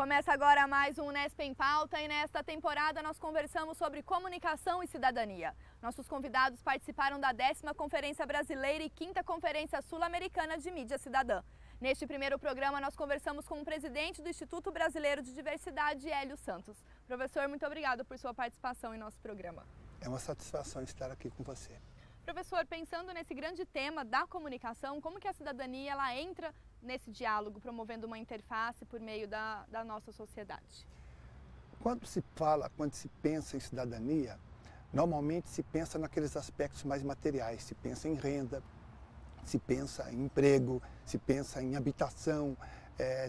Começa agora mais um Unesp em Pauta e nesta temporada nós conversamos sobre comunicação e cidadania. Nossos convidados participaram da 10ª Conferência Brasileira e 5ª Conferência Sul-Americana de Mídia Cidadã. Neste primeiro programa nós conversamos com o presidente do Instituto Brasileiro de Diversidade, Hélio Santos. Professor, muito obrigado por sua participação em nosso programa. É uma satisfação estar aqui com você. Professor, pensando nesse grande tema da comunicação, como que a cidadania ela entra nesse diálogo, promovendo uma interface por meio da nossa sociedade? Quando se pensa em cidadania, normalmente se pensa naqueles aspectos mais materiais, se pensa em renda, se pensa em emprego, se pensa em habitação,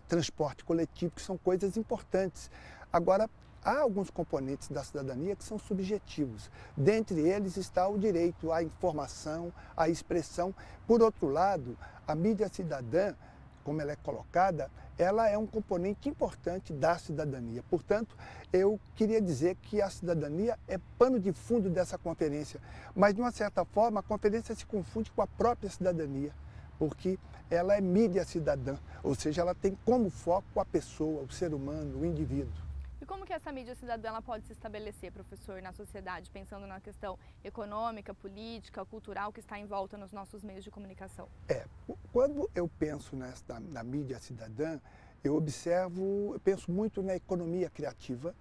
transporte coletivo, que são coisas importantes. Agora, há alguns componentes da cidadania que são subjetivos. Dentre eles está o direito à informação, à expressão. Por outro lado, a mídia cidadã, como ela é colocada, ela é um componente importante da cidadania. Portanto, eu queria dizer que a cidadania é pano de fundo dessa conferência. Mas, de uma certa forma, a conferência se confunde com a própria cidadania, porque ela é mídia cidadã, ou seja, ela tem como foco a pessoa, o ser humano, o indivíduo. E como que essa mídia cidadã ela pode se estabelecer, professor, na sociedade, pensando na questão econômica, política, cultural que está em volta nos nossos meios de comunicação? Quando eu penso na mídia cidadã, eu penso muito na economia criativa,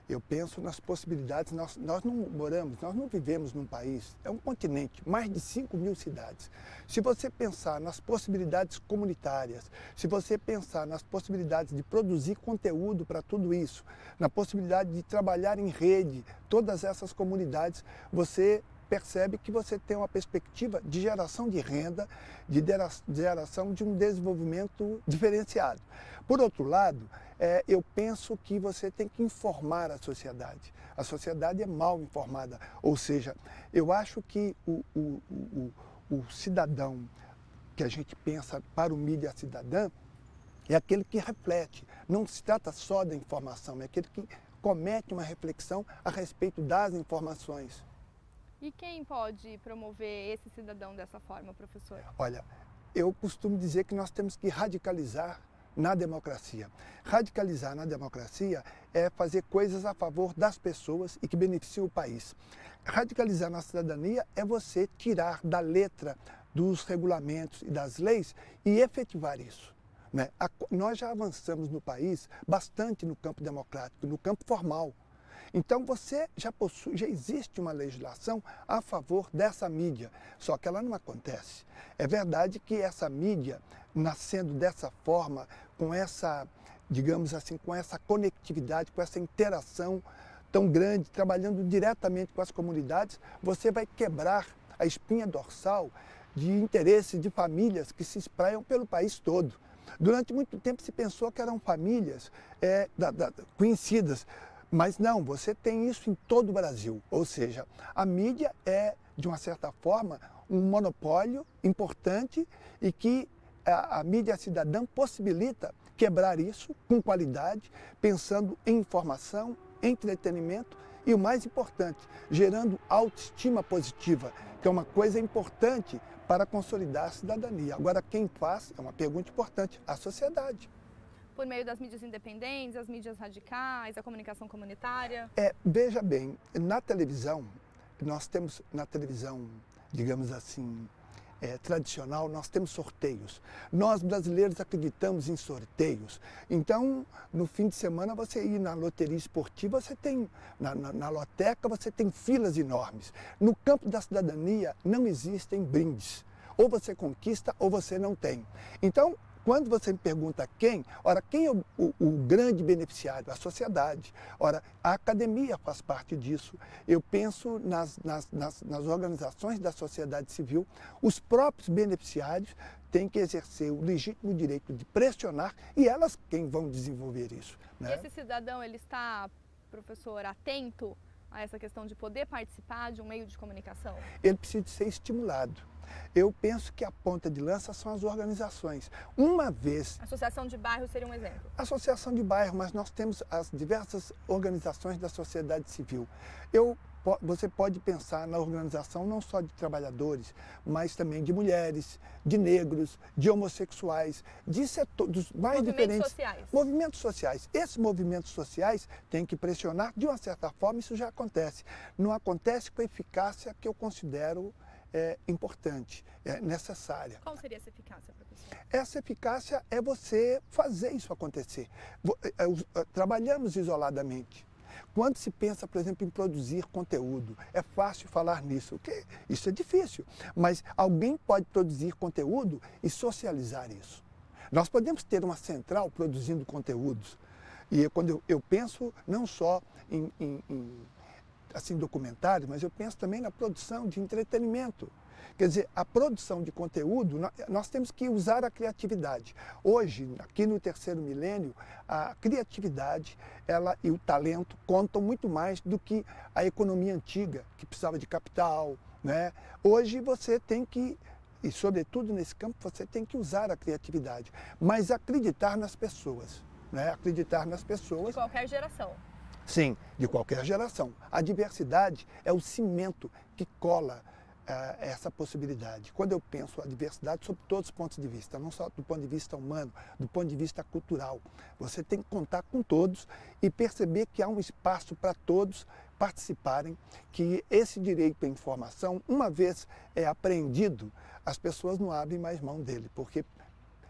eu penso nas possibilidades. Nós não vivemos num país, é um continente, mais de 5.000 cidades. Se você pensar nas possibilidades comunitárias, se você pensar nas possibilidades de produzir conteúdo para tudo isso, na possibilidade de trabalhar em rede, todas essas comunidades, você percebe que você tem uma perspectiva de geração de renda, de geração de um desenvolvimento diferenciado. Por outro lado, eu penso que você tem que informar a sociedade. A sociedade é mal informada, ou seja, eu acho que o cidadão que a gente pensa para o mídia cidadã é aquele que reflete. Não se trata só da informação, é aquele que comete uma reflexão a respeito das informações. E quem pode promover esse cidadão dessa forma, professor? Olha, eu costumo dizer que nós temos que radicalizar na democracia. Radicalizar na democracia é fazer coisas a favor das pessoas e que beneficiam o país. Radicalizar na cidadania é você tirar da letra dos regulamentos e das leis e efetivar isso. Nós já avançamos no país bastante no campo democrático, no campo formal. Então já existe uma legislação a favor dessa mídia, só que ela não acontece. É verdade que essa mídia, nascendo dessa forma, com essa, digamos assim, com essa conectividade, com essa interação tão grande, trabalhando diretamente com as comunidades, você vai quebrar a espinha dorsal de interesses de famílias que se espraiam pelo país todo. Durante muito tempo se pensou que eram famílias conhecidas, mas não, você tem isso em todo o Brasil. Ou seja, a mídia é, de uma certa forma, um monopólio importante e que a mídia cidadã possibilita quebrar isso com qualidade, pensando em informação, entretenimento e, o mais importante, gerando autoestima positiva, que é uma coisa importante para consolidar a cidadania. Agora, quem faz, é uma pergunta importante, a sociedade. Por meio das mídias independentes, as mídias radicais, a comunicação comunitária? Veja bem, na televisão, nós temos, digamos assim, tradicional, nós temos sorteios. Nós, brasileiros, acreditamos em sorteios. Então, no fim de semana, você ir na loteria esportiva, você tem, na loteca, você tem filas enormes. No campo da cidadania, não existem brindes. Ou você conquista, ou você não tem. Então, quando você me pergunta quem é o grande beneficiário? A sociedade. Ora, a academia faz parte disso. Eu penso nas organizações da sociedade civil. Os próprios beneficiários têm que exercer o legítimo direito de pressionar e elas quem vão desenvolver isso. Esse cidadão, ele está, professor, atento a essa questão de poder participar de um meio de comunicação? Ele precisa ser estimulado. Eu penso que a ponta de lança são as organizações. Uma vez... Associação de bairro seria um exemplo? Associação de bairro, mas nós temos as diversas organizações da sociedade civil. Eu você pode pensar na organização não só de trabalhadores, mas também de mulheres, de negros, de homossexuais, de setores mais diferentes. Sociais. Movimentos sociais. Esses movimentos sociais têm que pressionar, de uma certa forma, isso já acontece. Não acontece com a eficácia que eu considero importante, necessária. Qual seria essa eficácia, professor? Essa eficácia é você fazer isso acontecer. Trabalhamos isoladamente. Quando se pensa, por exemplo, em produzir conteúdo, é fácil falar nisso, porque isso é difícil, mas alguém pode produzir conteúdo e socializar isso. Nós podemos ter uma central produzindo conteúdos, e quando eu penso não só em assim, documentários, mas eu penso também na produção de entretenimento. Quer dizer, a produção de conteúdo, nós temos que usar a criatividade. Hoje, aqui no terceiro milênio, a criatividade e o talento contam muito mais do que a economia antiga, que precisava de capital, né? Hoje você tem que, e sobretudo nesse campo, você tem que usar a criatividade, mas acreditar nas pessoas, né? Acreditar nas pessoas. De qualquer geração. Sim, de qualquer geração. A diversidade é o cimento que cola essa possibilidade. Quando eu penso a diversidade sob todos os pontos de vista, não só do ponto de vista humano, do ponto de vista cultural, você tem que contar com todos e perceber que há um espaço para todos participarem, que esse direito à informação, uma vez apreendido, as pessoas não abrem mais mão dele, porque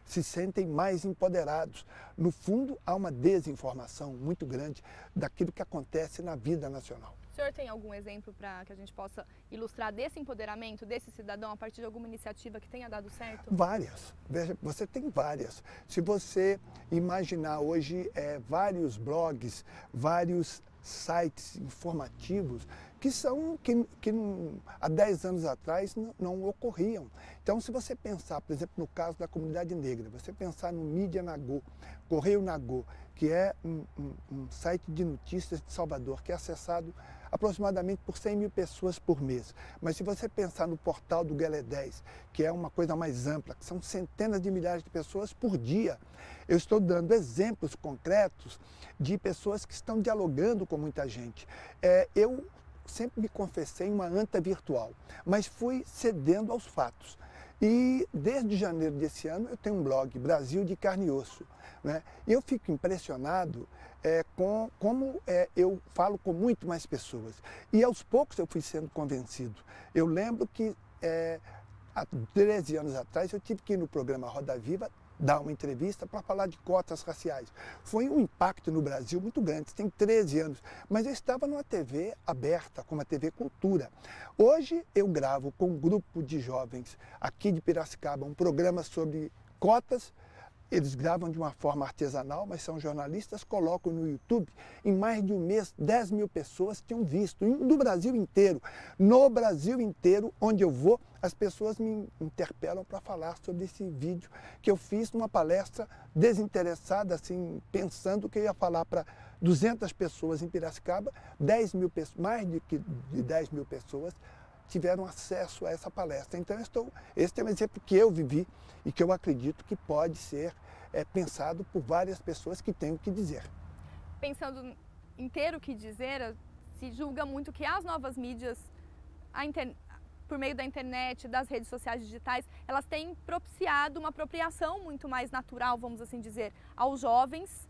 se sentem mais empoderados. No fundo, há uma desinformação muito grande daquilo que acontece na vida nacional. O senhor tem algum exemplo para que a gente possa ilustrar desse empoderamento, desse cidadão, a partir de alguma iniciativa que tenha dado certo? Várias. Veja, você tem várias. Se você imaginar hoje vários blogs, vários sites informativos que há 10 anos atrás não ocorriam. Então, se você pensar, por exemplo, no caso da comunidade negra, você pensar no Mídia Nagô, Correio Nagô, que é um site de notícias de Salvador, que é acessado aproximadamente por 100 mil pessoas por mês. Mas se você pensar no portal do Guelé 10, que é uma coisa mais ampla, que são centenas de milhares de pessoas por dia, eu estou dando exemplos concretos de pessoas que estão dialogando com muita gente. Eu sempre me confessei uma anta virtual, mas fui cedendo aos fatos. E desde janeiro desse ano eu tenho um blog, Brasil de Carne e Osso, né? E eu fico impressionado com como eu falo com muito mais pessoas. E aos poucos eu fui sendo convencido. Eu lembro que há 13 anos atrás eu tive que ir no programa Roda Viva dar uma entrevista para falar de cotas raciais. Foi um impacto no Brasil muito grande, tem 13 anos, mas eu estava numa TV aberta, como a TV Cultura. Hoje eu gravo com um grupo de jovens aqui de Piracicaba um programa sobre cotas. Eles gravam de uma forma artesanal, mas são jornalistas, colocam no YouTube. Em mais de um mês, 10 mil pessoas tinham visto, do Brasil inteiro. No Brasil inteiro, onde eu vou, as pessoas me interpelam para falar sobre esse vídeo que eu fiz numa palestra desinteressada, assim, pensando que eu ia falar para 200 pessoas em Piracicaba, 10 mil pessoas, mais de 10 mil pessoas tiveram acesso a essa palestra. Então, esse é um exemplo que eu vivi e que eu acredito que pode ser pensado por várias pessoas que têm o que dizer. Pensando em ter o que dizer, se julga muito que as novas mídias, por meio da internet, das redes sociais digitais, elas têm propiciado uma apropriação muito mais natural, vamos assim dizer, aos jovens,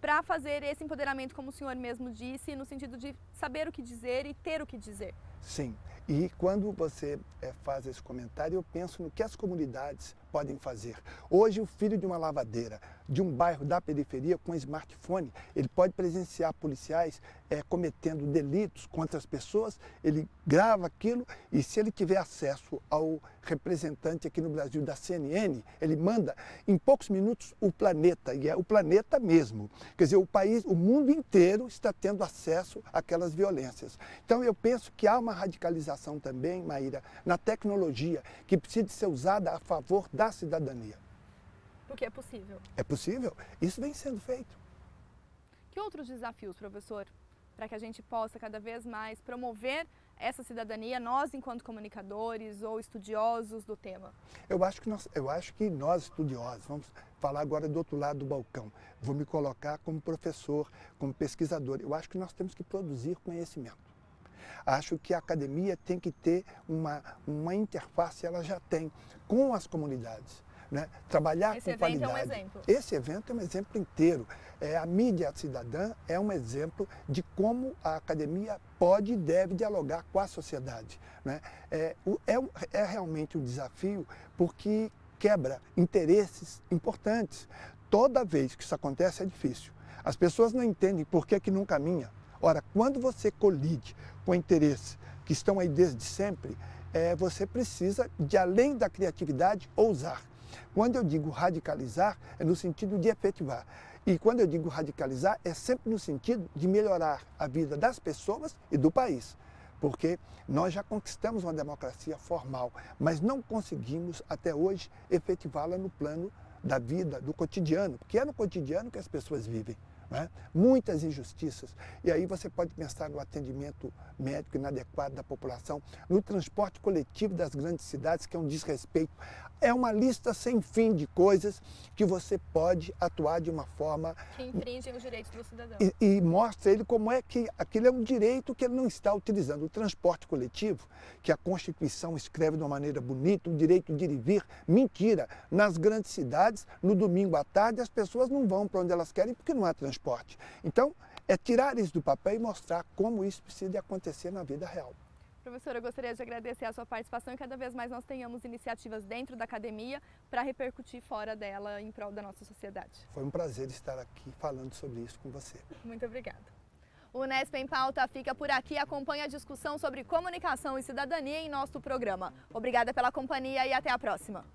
para fazer esse empoderamento, como o senhor mesmo disse, no sentido de saber o que dizer e ter o que dizer. Sim, e quando você faz esse comentário, eu penso no que as comunidades podem fazer. Hoje, o filho de uma lavadeira, de um bairro da periferia, com smartphone, ele pode presenciar policiais cometendo delitos contra as pessoas, ele grava aquilo e, se ele tiver acesso ao representante aqui no Brasil da CNN, ele manda em poucos minutos o planeta, e é o planeta mesmo. Quer dizer, o mundo inteiro está tendo acesso àquelas violências. Então, eu penso que há uma radicalização também, Maíra, na tecnologia, que precisa ser usada a favor da cidadania. Porque é possível. É possível? Isso vem sendo feito. Que outros desafios, professor, para que a gente possa cada vez mais promover essa cidadania, nós enquanto comunicadores ou estudiosos do tema? Eu acho que nós estudiosos, vamos falar agora do outro lado do balcão, vou me colocar como professor, como pesquisador, eu acho que nós temos que produzir conhecimento. Acho que a academia tem que ter uma interface, ela já tem, com as comunidades. Né? Trabalhar com qualidade. Esse evento é um exemplo. Esse evento é um exemplo inteiro. A mídia cidadã é um exemplo de como a academia pode e deve dialogar com a sociedade. Né? É realmente um desafio porque quebra interesses importantes. Toda vez que isso acontece é difícil. As pessoas não entendem por que não caminha. Ora, quando você colide com interesses que estão aí desde sempre, você precisa, de além da criatividade, ousar. Quando eu digo radicalizar, é no sentido de efetivar. E quando eu digo radicalizar, é sempre no sentido de melhorar a vida das pessoas e do país. Porque nós já conquistamos uma democracia formal, mas não conseguimos até hoje efetivá-la no plano da vida, do cotidiano, porque é no cotidiano que as pessoas vivem. Né? Muitas injustiças. E aí você pode pensar no atendimento médico inadequado da população, no transporte coletivo das grandes cidades, que é um desrespeito. É uma lista sem fim de coisas que você pode atuar de uma forma... que infringem os direitos do cidadão. E mostra ele como é que aquilo é um direito que ele não está utilizando. O transporte coletivo, que a Constituição escreve de uma maneira bonita, o direito de ir e vir, mentira. Nas grandes cidades, no domingo à tarde, as pessoas não vão para onde elas querem porque não há transporte. Então, é tirar isso do papel e mostrar como isso precisa acontecer na vida real. Professora, eu gostaria de agradecer a sua participação e cada vez mais nós tenhamos iniciativas dentro da academia para repercutir fora dela em prol da nossa sociedade. Foi um prazer estar aqui falando sobre isso com você. Muito obrigada. O Unesp em Pauta fica por aqui. Acompanhe a discussão sobre comunicação e cidadania em nosso programa. Obrigada pela companhia e até a próxima.